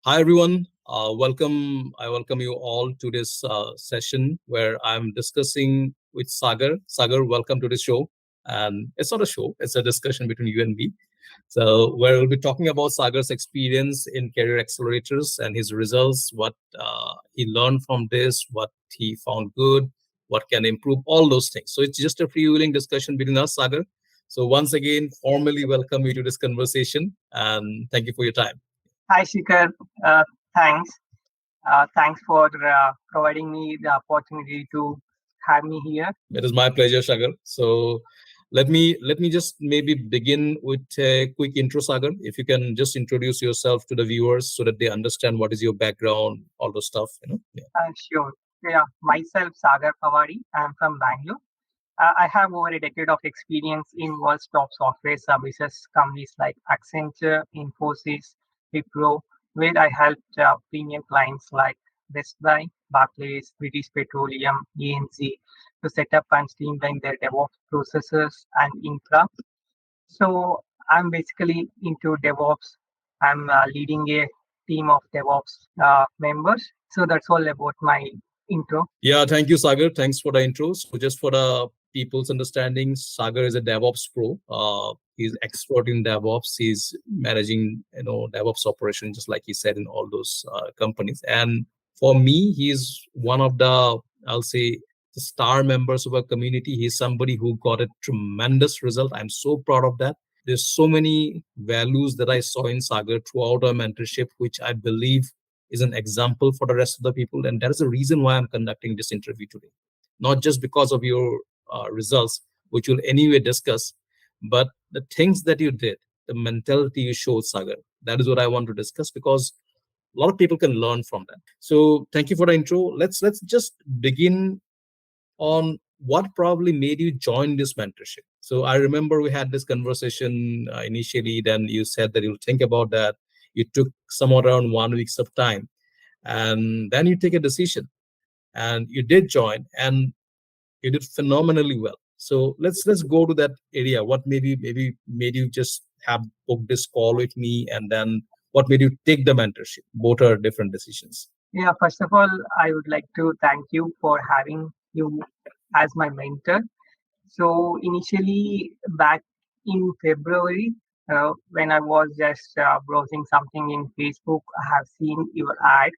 Hi everyone. Welcome. I welcome you all to this session where I'm discussing with Sagar. Sagar, welcome to the show. And it's not a show; it's a discussion between you and me. So where we'll be talking about Sagar's experience in Career Accelerators and his results, what he learned from this, what he found good, what can improve, all those things. So it's just a freewheeling discussion between us, Sagar. So once again, formally welcome you to this conversation, and thank you for your time. Hi, Shikhar. Uh, thanks. Thanks for providing me the opportunity to have me here. It is my pleasure, Sagar. So let me just maybe begin with a quick intro, Sagar. If you can just introduce yourself to the viewers so that they understand what is your background, all those stuff. Yeah. Sure. Yeah, myself, Sagar Pawadi. I'm from Bangalore. I have over a decade of experience in world's top software services companies like Accenture, Infosys, Wipro, where I helped premium clients like Best Buy, Barclays, British Petroleum, ENC to set up and streamline their DevOps processes and infra. So I'm basically into DevOps. I'm leading a team of DevOps members. So that's all about my intro. Yeah, thank you, Sagar. Thanks for the intro. So just for the people's understanding, Sagar is a DevOps pro. He's expert in DevOps. He's managing, DevOps operation, just like he said in all those companies. And for me, he's one of the, I'll say, the star members of our community. He's somebody who got a tremendous result. I'm so proud of that. There's so many values that I saw in Sagar throughout our mentorship, which I believe is an example for the rest of the people. And that is the reason why I'm conducting this interview today. Not just because of your results, which we'll anyway discuss, but the things that you did, the mentality you showed, Sagar. That is what I want to discuss because a lot of people can learn from that. So thank you for the intro. Let's just begin on what probably made you join this mentorship. So I remember we had this conversation initially. Then you said that you'll think about that. You took somewhat around 1 weeks of time, and then you take a decision, and you did join, and you did phenomenally well. So let's go to that area. What maybe made you just have booked this call with me, and then what made you take the mentorship? Both are different decisions. Yeah, first of all, I would like to thank you for having you as my mentor. So initially, back in February, when I was just browsing something in Facebook, I have seen your ad,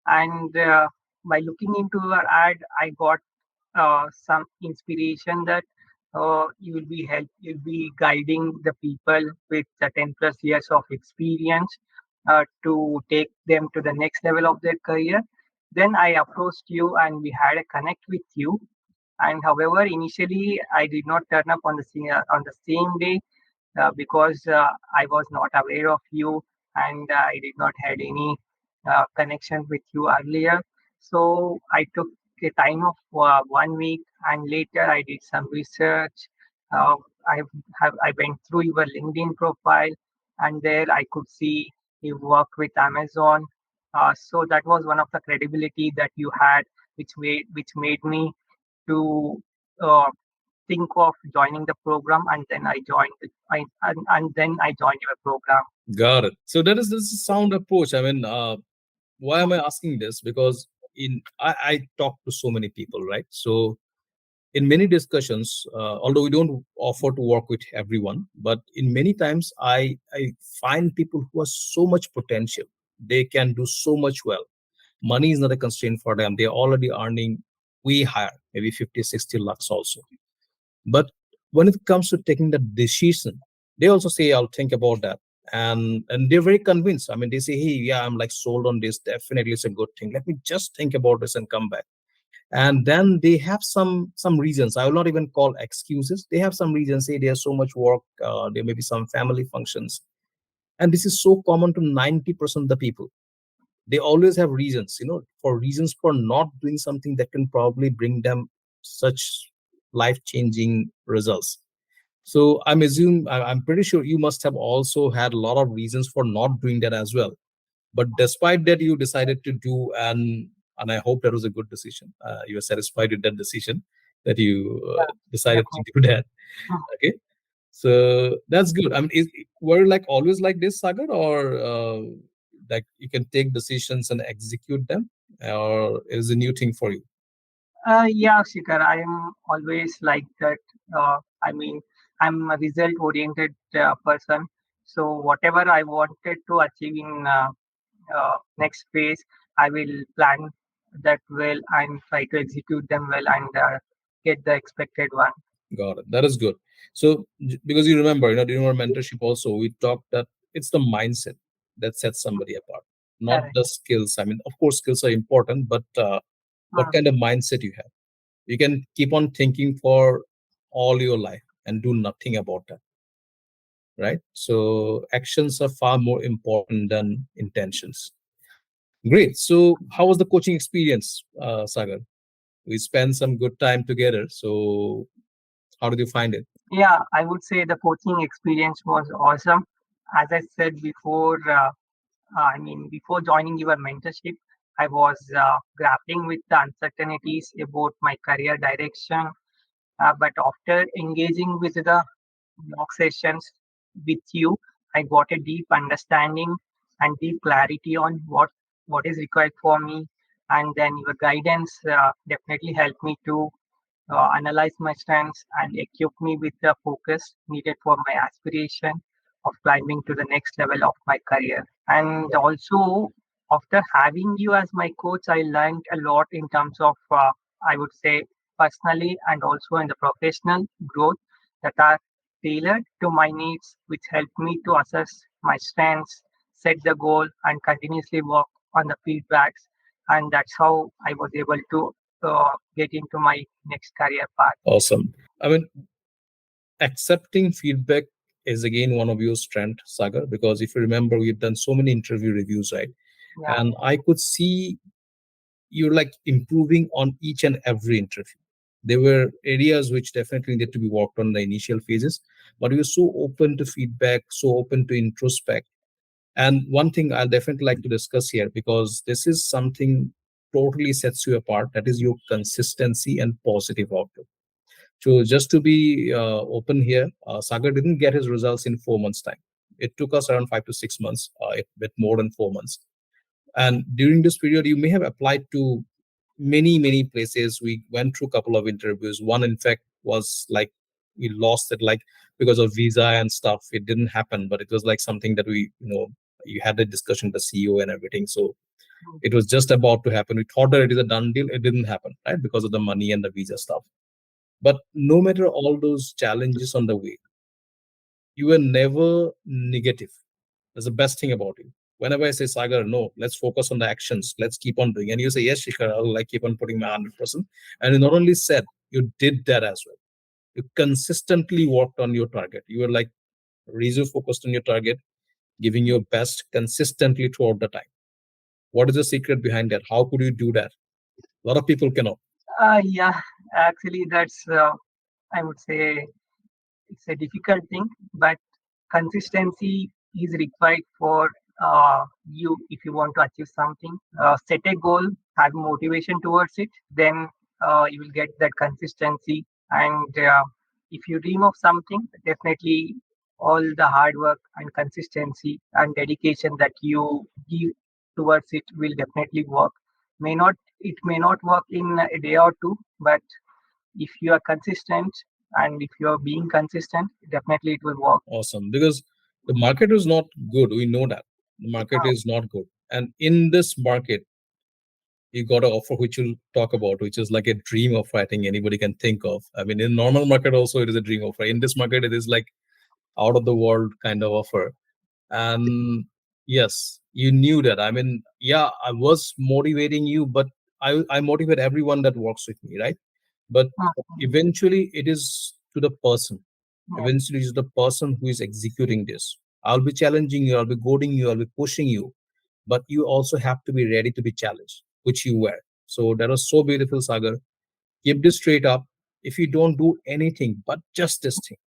and by looking into your ad, I got some inspiration that you'll be guiding the people with the 10 plus years of experience to take them to the next level of their career. Then I approached you and we had a connect with you. And however, initially I did not turn up on on the same day because I was not aware of you and I did not had any connection with you earlier. So I took a time of 1 week, and later I did some research. Uh, I I went through your LinkedIn profile, and there I could see you work with Amazon. So that was one of the credibility that you had, which made me to uh, think of joining the program, and then I joined and then I joined your program. Got it. So that is this is sound approach. I mean, why am I asking this? Because I talk to so many people, right? So in many discussions, although we don't offer to work with everyone, but in many times I find people who have so much potential. They can do so much well. Money is not a constraint for them. They're already earning way higher, maybe 50, 60 lakhs also. But when it comes to taking the decision, they also say, I'll think about that. And they're very convinced. I mean, they say, hey, yeah, I'm like sold on this. Definitely it's a good thing. Let me just think about this and come back. And then they have some reasons. I will not even call excuses. They have some reasons. Say there's so much work. There may be some family functions, and this is so common to 90% of the people. They always have reasons, for reasons for not doing something that can probably bring them such life changing results. So I'm pretty sure you must have also had a lot of reasons for not doing that as well. But despite that, you decided to do, and I hope that was a good decision. You were satisfied with that decision that you decided to do that. Okay, so that's good. I mean, were you like always like this, Sagar, or like you can take decisions and execute them, or is a new thing for you? Yeah, Shikhar, I am always like that. I mean, I'm a result-oriented person. So whatever I wanted to achieve in next phase, I will plan that well and try to execute them well and get the expected one. Got it. That is good. So, because you remember, during our mentorship also, we talked that it's the mindset that sets somebody apart, not Correct. the skills. I mean, of course, skills are important, but what Hmm. kind of mindset you have? You can keep on thinking for all your life and do nothing about that, right? So, actions are far more important than intentions. Great. So, how was the coaching experience, Sagar? We spent some good time together. So, how did you find it? Yeah, I would say the coaching experience was awesome. As I said before, before joining your mentorship, I was grappling with the uncertainties about my career direction. But after engaging with the mock sessions with you, I got a deep understanding and deep clarity on what is required for me. And then your guidance definitely helped me to analyze my strengths and equip me with the focus needed for my aspiration of climbing to the next level of my career. And also, after having you as my coach, I learned a lot in terms of, I would say, personally and also in the professional growth that are tailored to my needs, which helped me to assess my strengths, set the goal, and continuously work on the feedbacks. And that's how I was able to get into my next career path. Awesome. I mean, accepting feedback is again one of your strength, Sagar, because if you remember, we've done so many interview reviews, right? Yeah. And I could see you're like improving on each and every interview. There were areas which definitely needed to be worked on in the initial phases, but you're so open to feedback, so open to introspect. And one thing I'll definitely like to discuss here, because this is something totally sets you apart, that is your consistency and positive outlook. So just to be open here, Sagar didn't get his results in 4 months' time. It took us around 5 to 6 months, a bit more than 4 months. And during this period, you may have applied to many places. We went through a couple of interviews. One, in fact, was like we lost it, like because of visa and stuff. It didn't happen, but it was like something that you had a discussion with the CEO and everything. So it was just about to happen. We thought that it is a done deal. It didn't happen, right? Because of the money and the visa stuff. But no matter all those challenges on the way, you were never negative. That's the best thing about you. Whenever I say, Sagar, no, let's focus on the actions. Let's keep on doing. And you say, yes, Shikhar, I'll like keep on putting my 100%. And you not only said, you did that as well. You consistently worked on your target. You were like razor focused on your target, giving your best consistently throughout the time. What is the secret behind that? How could you do that? A lot of people cannot. Yeah, actually, that's, I would say, it's a difficult thing, but consistency is required for you if you want to achieve something. Set a goal, have motivation towards it, then you will get that consistency. And if you dream of something, definitely all the hard work and consistency and dedication that you give towards it will definitely work. It may not work in a day or two, but if you are consistent and if you are being consistent, definitely it will work. Awesome. Because the market is not good. We know that. The market is not good. And in this market, you got an offer which you'll talk about, which is like a dream offer I think anybody can think of. I mean, in normal market also it is a dream offer. In this market, it is like out of the world kind of offer. And yes, you knew that. I mean, yeah, I was motivating you, but I motivate everyone that works with me, right? But Mhm. eventually it is to the person. Yes, Eventually it's the person who is executing this. I'll be challenging you, I'll be goading you, I'll be pushing you, but you also have to be ready to be challenged, which you were. So that was so beautiful, Sagar. Keep this straight up. If you don't do anything but just this thing,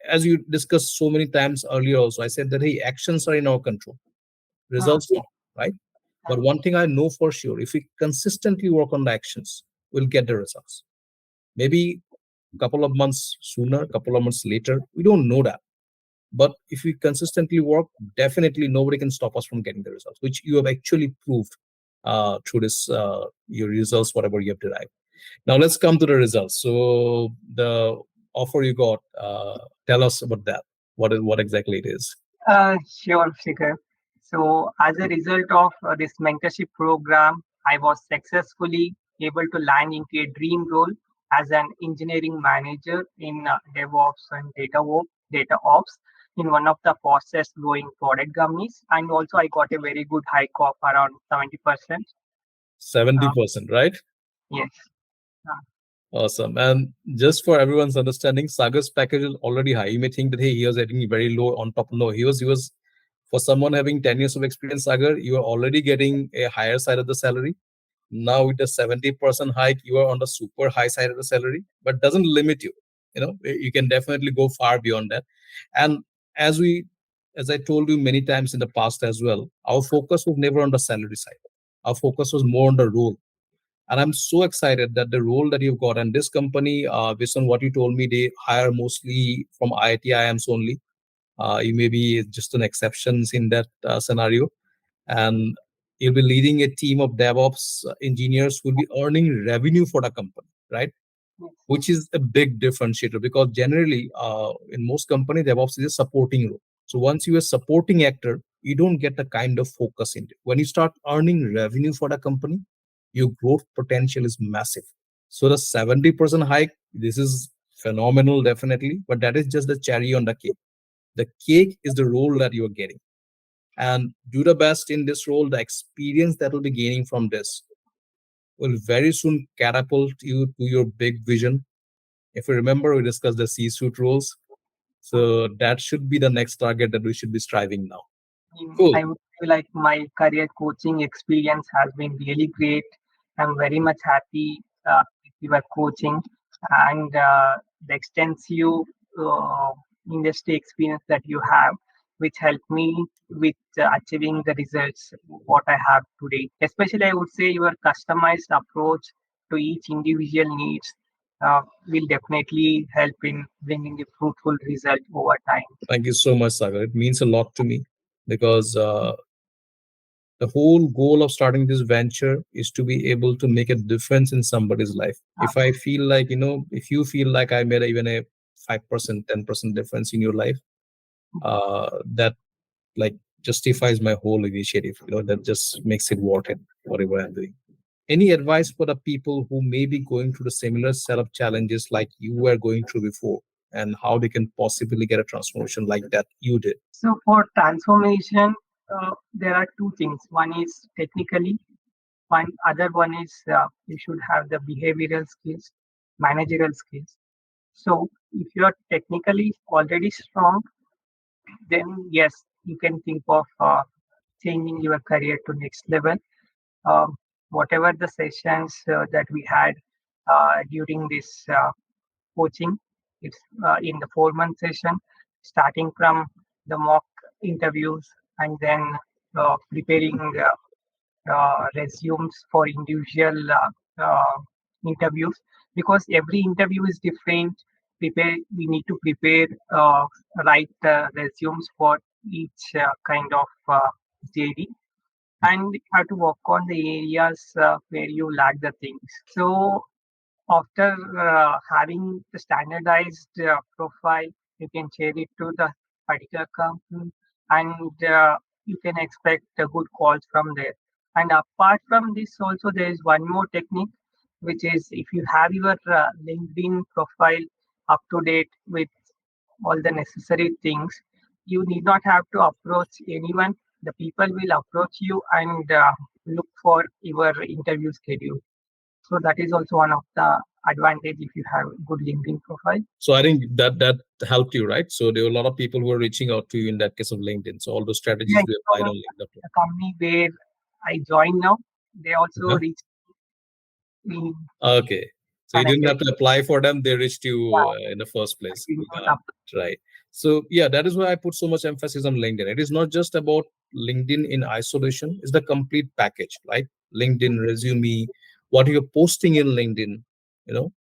as you discussed so many times earlier, also, I said that hey, actions are in our control, mhm, results not, right? But one thing I know for sure, if we consistently work on the actions, we'll get the results. Maybe a couple of months sooner, a couple of months later, we don't know that. But if we consistently work, definitely nobody can stop us from getting the results, which you have actually proved through this your results, whatever you have derived. Now let's come to the results. So the offer you got, tell us about that. What exactly it is? Sure, Shikhar. So, as a result of this mentorship program, I was successfully able to land into a dream role as an engineering manager in DevOps and Data Ops in one of the fastest growing product companies. And also, I got a very good hike of around 70%. Uh, 70%, right? yes. Uh, Awesome. And just for everyone's understanding, Sagar's package is already high. You may think that hey, he was getting very low on top. No, he was for someone having 10 years of experience, Sagar, you are already getting a higher side of the salary. Now with the 70% hike, you are on the super high side of the salary, but doesn't limit you. You can definitely go far beyond that. And as we, as I told you many times in the past as well, our focus was never on the salary side. Our focus was more on the role. And I'm so excited that the role that you've got and this company, based on what you told me, they hire mostly from IIT IIMs only. You may be just an exceptions in that scenario, and you'll be leading a team of DevOps engineers who will be earning revenue for the company, right? yes. Which is a big differentiator because generally, in most companies, DevOps is a supporting role. So once you're a supporting actor, you don't get the kind of focus in it. When you start earning revenue for the company, your growth potential is massive. So the 70% hike, this is phenomenal, definitely, but that is just the cherry on the cake. The cake is the role that you're getting, and do the best in this role. The experience that will be gaining from this will very soon catapult you to your big vision. If you remember, we discussed the C-suite roles. So that should be the next target that we should be striving now. Cool. I would feel like my career coaching experience has been really great. I'm very much happy with your coaching and the extensive uh, industry experience that you have, which helped me with achieving the results what I have today. Especially, I would say your customized approach to each individual needs will definitely help in bringing a fruitful result over time. Thank you so much, Sagar. It means a lot to me because the whole goal of starting this venture is to be able to make a difference in somebody's life. If I feel like, if you feel like I made even a 5%, 10% difference in your life, that like justifies my whole initiative. That just makes it worth it, whatever I'm doing. Any advice for the people who may be going through the similar set of challenges like you were going through before, and how they can possibly get a transformation like that you did? So for transformation, there are two things. One is technically, one other one is you should have the behavioral skills, managerial skills. So if you are technically already strong, then yes, you can think of changing your career to next level. Um, Whatever the sessions that we had during this coaching, it's in the 4 month session, starting from the mock interviews and then preparing resumes for individual interviews, because every interview is different. We need to prepare write resumes for each kind of JD, and you have to work on the areas where you lack the things. So after having the standardized profile, you can share it to the particular company, and you can expect good calls from there. And apart from this, also there is one more technique, which is if you have your LinkedIn profile up to date with all the necessary things, you need not have to approach anyone. The people will approach you and look for your interview schedule. So that is also one of the advantage if you have good LinkedIn profile. So I think that helped you, right? So there were a lot of people who were reaching out to you in that case of LinkedIn. So all those Yeah, strategies we applied on LinkedIn. the company where I join now, they also Uh-huh. reach me Okay. So you didn't connected. have to apply for them; they reached you Yeah, in the first I place. did not apply. Right. So yeah, that is why I put so much emphasis on LinkedIn. It is not just about LinkedIn in isolation; it's the complete package, right? LinkedIn resume, what you're posting in LinkedIn,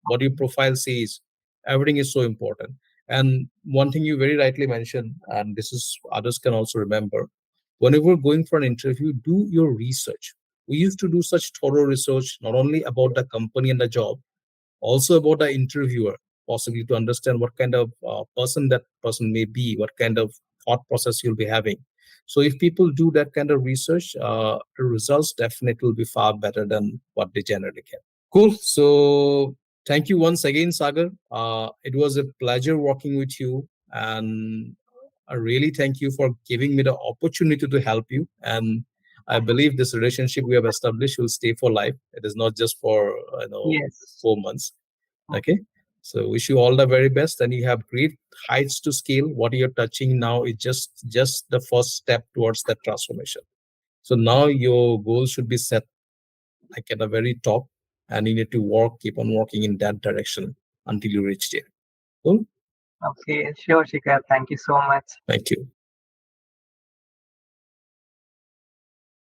what your profile says, everything is so important. And one thing you very rightly mentioned, and this is others can also remember, whenever going for an interview, do your research. We used to do such thorough research, not only about the company and the job, also about the interviewer, possibly to understand what kind of person that person may be, what kind of thought process you'll be having. So if people do that kind of research, the results definitely will be far better than what they generally get. Cool. So thank you once again, Sagar. It was a pleasure working with you, and I really thank you for giving me the opportunity to help you. And I believe this relationship we have established will stay for life. It is not just for Yes. 4 months. Okay. So wish you all the very best, and you have great heights to scale. What you're touching now is just the first step towards that transformation. So now your goal should be set like at the very top, and you need to keep on working in that direction until you reach there. Cool. Okay, sure, Shikhar. Thank you so much. Thank you.